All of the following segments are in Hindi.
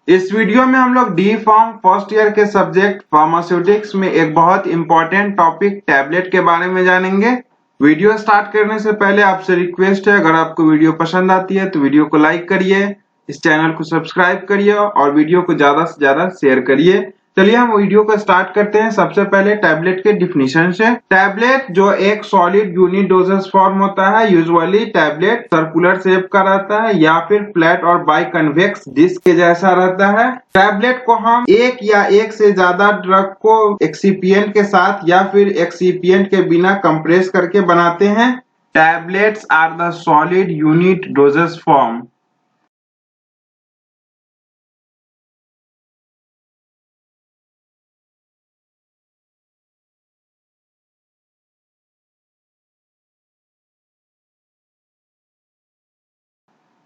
इस वीडियो में हम लोग डी फार्म फर्स्ट ईयर के सब्जेक्ट फार्मास्यूटिक्स में एक बहुत इंपॉर्टेंट टॉपिक टैबलेट के बारे में जानेंगे। वीडियो स्टार्ट करने से पहले आपसे रिक्वेस्ट है, अगर आपको वीडियो पसंद आती है तो वीडियो को लाइक करिए, इस चैनल को सब्सक्राइब करिए और वीडियो को ज्यादा से ज्यादा शेयर करिए। चलिए हम वीडियो को स्टार्ट करते हैं। सबसे पहले टैबलेट के डिफिनीशन से। टैबलेट जो एक सॉलिड यूनिट डोजेस फॉर्म होता है, यूजुअली टैबलेट सर्कुलर शेप का रहता है या फिर फ्लैट और बाइकन्वेक्स डिस्क के जैसा रहता है। टैबलेट को हम एक या एक से ज्यादा ड्रग को एक्सिपिएंट के साथ या फिर एक्सिपिएंट के बिना कंप्रेस करके बनाते हैं। Tablets are the solid unit doses form.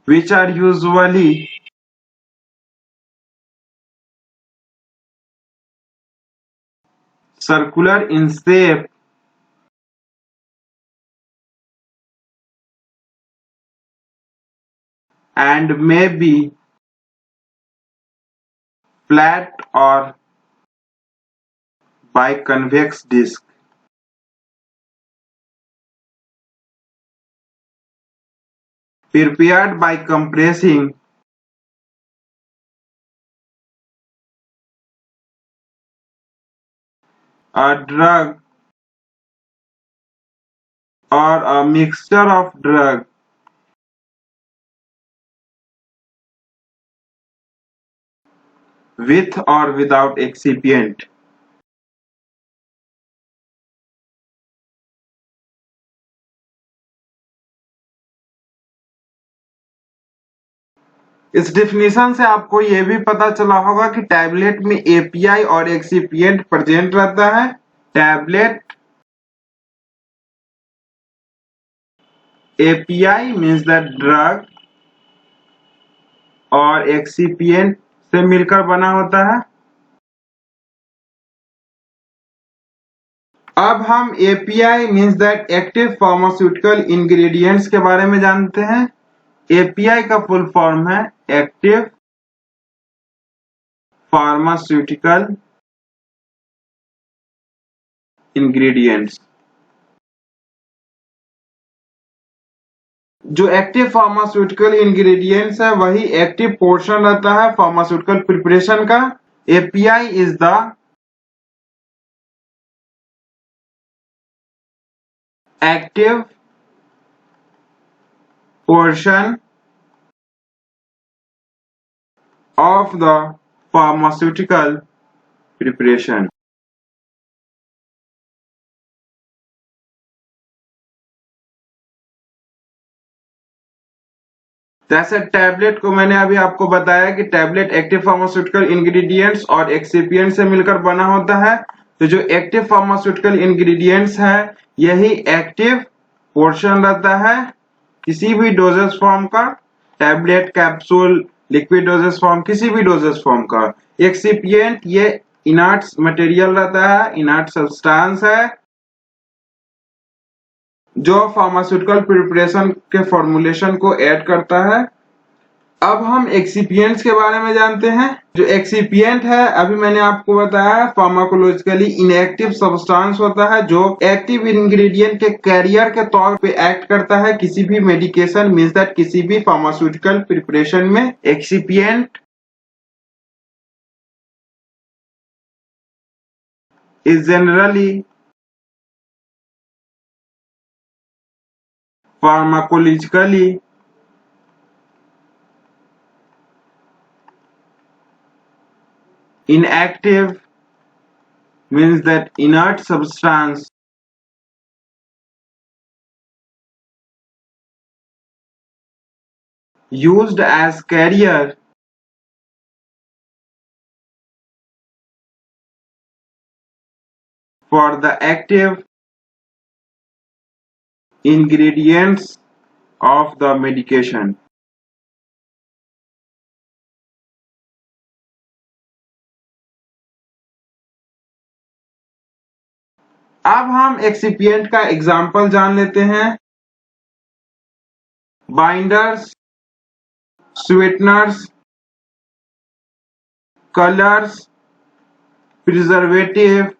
Which are usually circular in shape and may be flat or biconvex disc. Prepared by compressing a drug or a mixture of drug with or without excipient. इस डिफिनीशन से आपको यह भी पता चला होगा कि टैबलेट में एपीआई और एक्सिपिएंट प्रेजेंट रहता है। Tablet API means the drug और एक्सिपिएंट से मिलकर बना होता है। अब हम API means that active pharmaceutical ingredients के बारे में जानते हैं। एपीआई का फुल फॉर्म है एक्टिव फार्मास्यूटिकल इंग्रेडिएंट्स। जो एक्टिव फार्मास्यूटिकल इंग्रेडिएंट्स है वही एक्टिव पोर्शन रहता है फार्मास्यूटिकल प्रिपरेशन का। API is the active portion of the pharmaceutical preparation. जैसे टैबलेट को मैंने अभी आपको बताया कि टैबलेट एक्टिव फार्मास्यूटिकल इंग्रेडिएंट्स और एक्सिपिएंट से मिलकर बना होता है। तो जो एक्टिव फार्मास्यूटिकल इंग्रेडिएंट्स है यही एक्टिव पोर्शन रहता है किसी भी डोजेस फॉर्म का, tablet, capsule, liquid dosage form, किसी भी डोजेस फॉर्म का। एक्सिपिएंट ये इनर्ट मटेरियल रहता है, इनर्ट सब्सटेंस है जो फार्मास्यूटिकल प्रिपरेशन के फॉर्मुलेशन को ऐड करता है। अब हम एक्सिपिएंट्स के बारे में जानते हैं। जो एक्सिपिएंट है अभी मैंने आपको बताया फार्माकोलॉजिकली इनएक्टिव सब्सटेंस होता है जो एक्टिव इंग्रेडिएंट के कैरियर के तौर पे एक्ट करता है किसी भी मेडिकेशन मींस दैट किसी भी फार्मास्यूटिकल प्रिपरेशन में। Excipient is generally pharmacologically inactive means that inert substance used as carrier for the active ingredients of the medication. अब हम एक्सिपिएंट का एग्जाम्पल जान लेते हैं। बाइंडर्स, स्वीटनर्स, कलर्स, प्रिजर्वेटिव,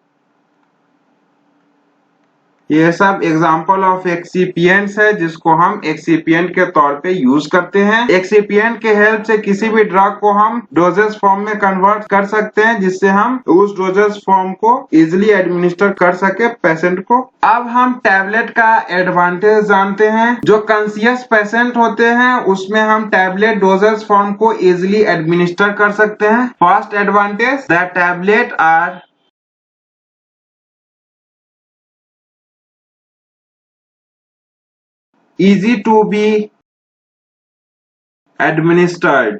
ये सब एग्जाम्पल ऑफ एक्सिपिएंट्स है जिसको हम एक्सिपिएंट के तौर पे यूज करते हैं। एक्सिपिएंट के हेल्प से किसी भी ड्रग को हम डोजेस फॉर्म में कन्वर्ट कर सकते हैं जिससे हम उस डोजेस फॉर्म को इजिली एडमिनिस्टर कर सके पेशेंट को। अब हम टैबलेट का एडवांटेज जानते हैं। जो कॉन्शियस पेशेंट होते हैं उसमें हम टैबलेट डोजेस फॉर्म को इजिली एडमिनिस्टर कर सकते हैं। First advantage, the tablet are easy to be administered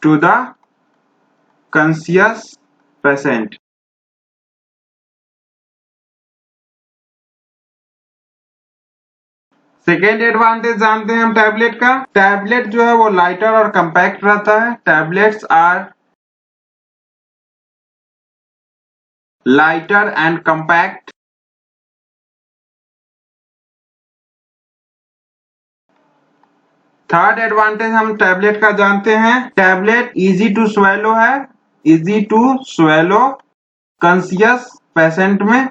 to the conscious patient. Second advantage जानते हैं हम टैबलेट का। टैबलेट जो है वो लाइटर और कंपैक्ट रहता है। Tablets are lighter and compact. Third advantage हम टैबलेट का जानते हैं, टैबलेट इजी टू स्वेलो है, easy to swallow conscious patient में।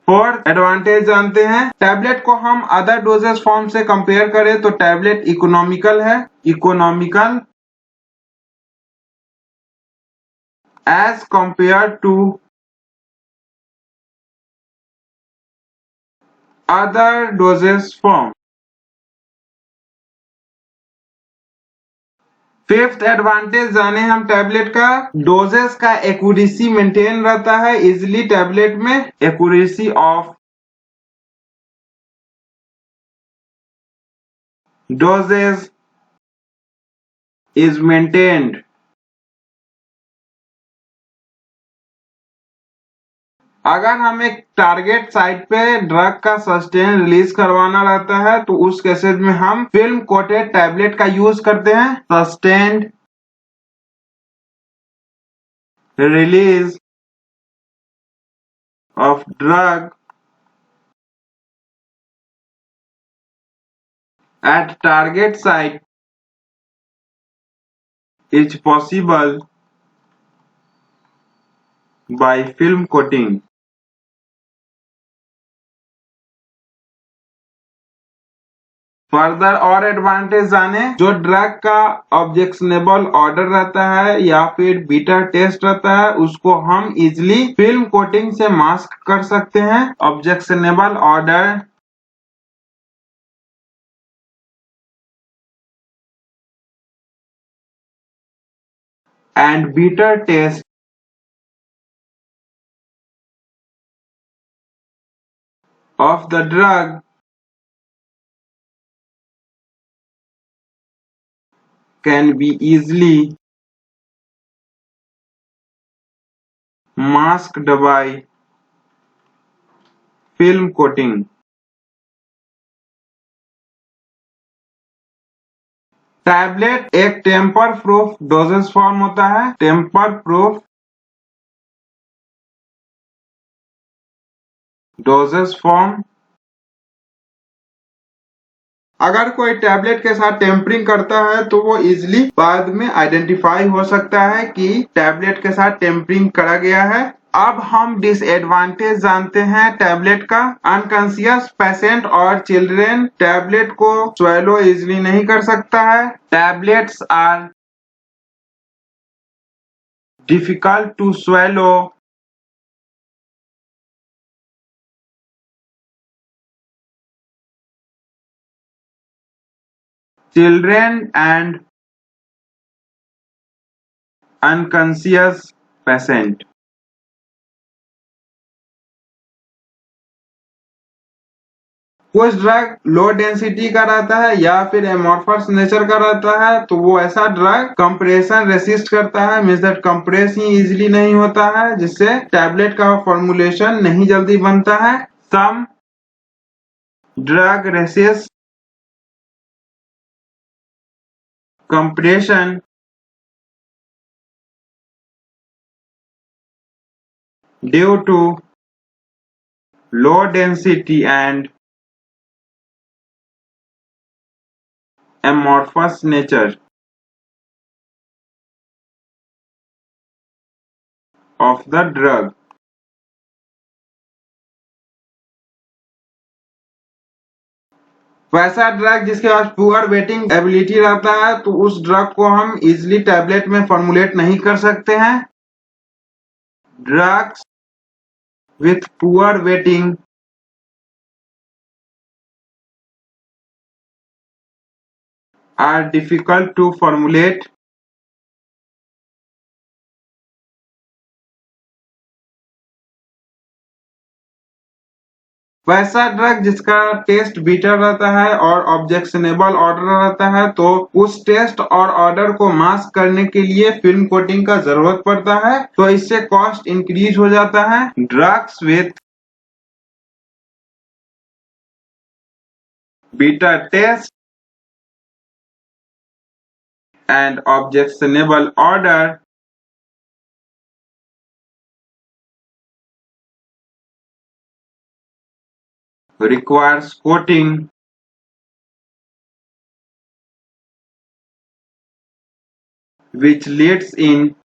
फोर्थ एडवांटेज जानते हैं, टैबलेट को हम अदर डोजेस फॉर्म से कंपेयर करें तो टैबलेट इकोनॉमिकल है, economical as compare to other doses form. Fifth advantage जाने हम टैबलेट का, डोजेस का एक्यूरेसी मेंटेन रहता है इजिली। टैबलेट में accuracy of doses is maintained. अगर हमें टारगेट साइट पे ड्रग का सस्टेन रिलीज करवाना रहता है तो उस केसेस में हम फिल्म कोटेड टैबलेट का यूज करते हैं। Sustained release of drug at target site is possible by film coating. Further और एडवांटेज जाने, जो ड्रग का ऑब्जेक्शनेबल ऑर्डर रहता है या फिर बीटा टेस्ट रहता है उसको हम इजिली फिल्म कोटिंग से मास्क कर सकते हैं। Objectionable order and bitter taste of the drug can be easily masked by film coating. Tablet एक टेम्पर प्रूफ डोजेस फॉर्म होता है। Tamper proof doses form. अगर कोई टैबलेट के साथ टेम्परिंग करता है तो वो इजिली बाद में आइडेंटिफाई हो सकता है कि टैबलेट के साथ टेम्परिंग करा गया है। अब हम डिसएडवांटेज जानते हैं टैबलेट का। अनकॉन्शियस पेशेंट और चिल्ड्रेन टैबलेट को स्वेलो इजिली नहीं कर सकता है। Tablets are difficult to swallow children and unconscious patient. कुछ ड्रग लो डेंसिटी का रहता है या फिर एमॉर्फस नेचर का रहता है तो वो ऐसा ड्रग कंप्रेशन रेसिस्ट करता है, मींस दैट कंप्रेसिंग इजीली नहीं होता है जिससे टैबलेट का फॉर्मुलेशन नहीं जल्दी बनता है। Some drug resist compression due to low density and amorphous nature of the drug. वैसा ड्रग जिसके पास पुअर वेटिंग एबिलिटी रहता है तो उस ड्रग को हम इजिली टैबलेट में फॉर्मुलेट नहीं कर सकते हैं. Drugs with poor waiting are difficult to formulate. वैसा ड्रग जिसका टेस्ट बीटर रहता है और ऑब्जेक्शनेबल ऑर्डर रहता है तो उस टेस्ट और ऑर्डर को मास्क करने के लिए फिल्म कोटिंग का जरूरत पड़ता है, तो इससे कॉस्ट इंक्रीज हो जाता है. Drugs with bitter taste and objectionable order requires coating which leads in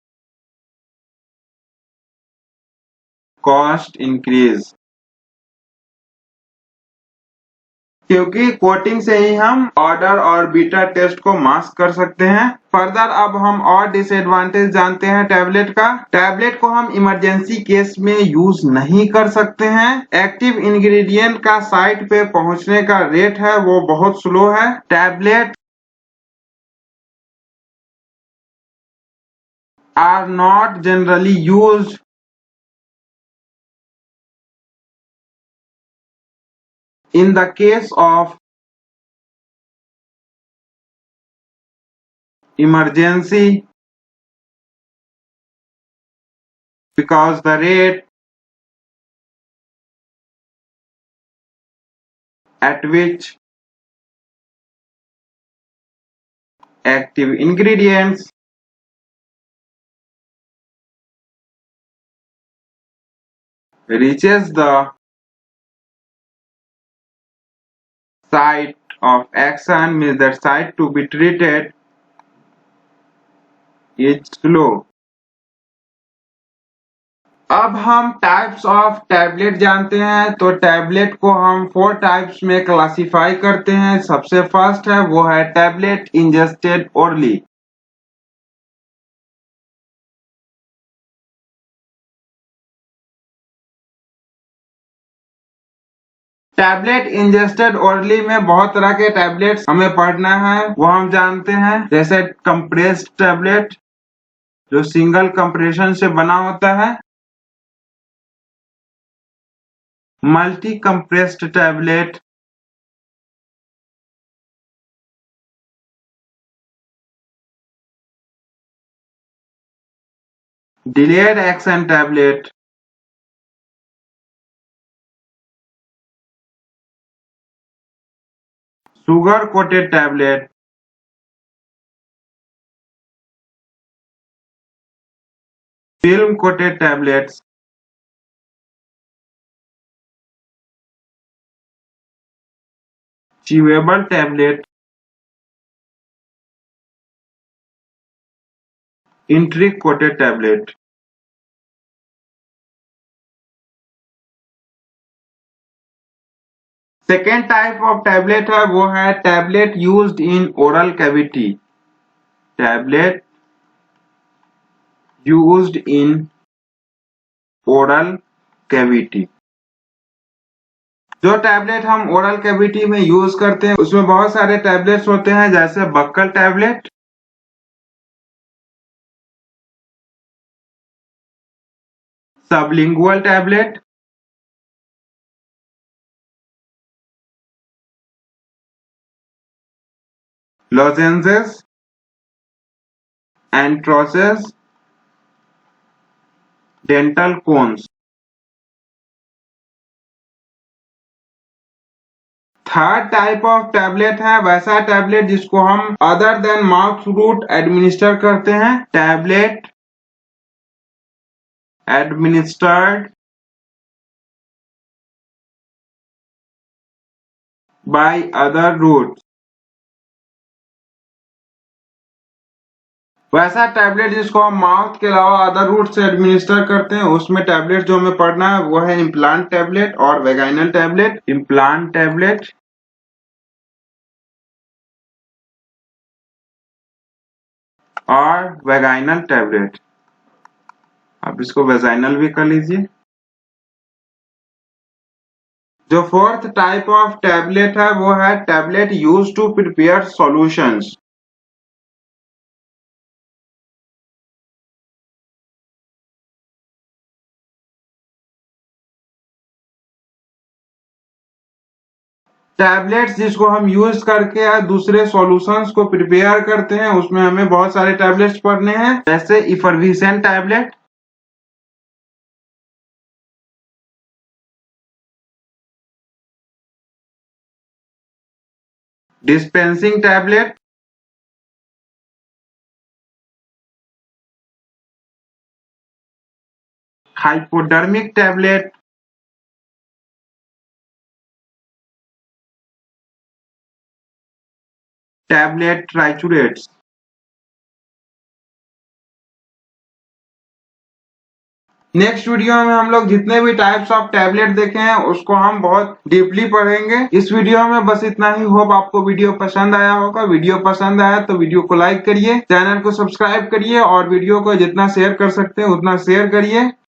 cost increase. क्योंकि कोटिंग से ही हम ऑर्डर और बीटा टेस्ट को मास्क कर सकते हैं. फर्दर अब हम और डिसएडवांटेज जानते हैं टैबलेट का. टैबलेट को हम इमरजेंसी केस में यूज नहीं कर सकते हैं. एक्टिव इंग्रेडिएंट का साइट पे पहुंचने का रेट है वो बहुत स्लो है. Tablet are not generally used in the case of emergency because the rate at which active ingredients reaches the site of action, means the site to be treated, is slow. अब हम टाइप्स ऑफ टैबलेट जानते हैं. तो टैबलेट को हम 4 टाइप्स में क्लासिफाई करते हैं. सबसे फर्स्ट है वो है tablet ingested orally. Tablet ingested orally में बहुत तरह के टैबलेट्स हमें पढ़ना है वो हम जानते हैं. जैसे कंप्रेस्ड टैबलेट जो सिंगल कंप्रेशन से बना होता है, multi compressed tablet, delayed action tablet, sugar coated tablet, film coated tablets, chewable tablet, enteric coated tablet. Second type of tablet है वो है tablet used in oral cavity. Tablet used in oral cavity. जो टैबलेट हम ओरल कैविटी में यूज करते हैं उसमें बहुत सारे टैबलेट्स होते हैं, जैसे buccal tablet, sublingual tablet, lozenges, एंट्रोसेस, dental cons. Third type of tablet है वैसा टैबलेट जिसको हम other than mouth route administer करते हैं. Tablet administered by other route. वैसा टैबलेट जिसको हम माउथ के अलावा अदर रूट से एडमिनिस्टर करते हैं, उसमें टैबलेट जो हमें पढ़ना है वो है इम्प्लांट टैबलेट और वेगाइनल टैबलेट। इम्प्लांट टैबलेट और वेगाइनल टैबलेट, आप इसको वेजाइनल भी कर लीजिए। जो फोर्थ टाइप ऑफ टैबलेट है वो है tablet use to prepare solutions. Tablets जिसको हम यूज करके दूसरे सॉल्यूशंस को प्रिपेयर करते हैं, उसमें हमें बहुत सारे टैबलेट्स पढ़ने हैं, जैसे effervescent tablet, dispensing tablet, hypodermic tablet, tablet triturates. Next video में हम लोग जितने भी टाइप्स ऑफ टैबलेट देखे हैं उसको हम बहुत डीपली पढ़ेंगे। इस वीडियो में बस इतना ही। होप आपको वीडियो पसंद आया होगा। वीडियो पसंद आया तो वीडियो को लाइक करिए, चैनल को सब्सक्राइब करिए और वीडियो को जितना शेयर कर सकते हैं उतना शेयर करिए।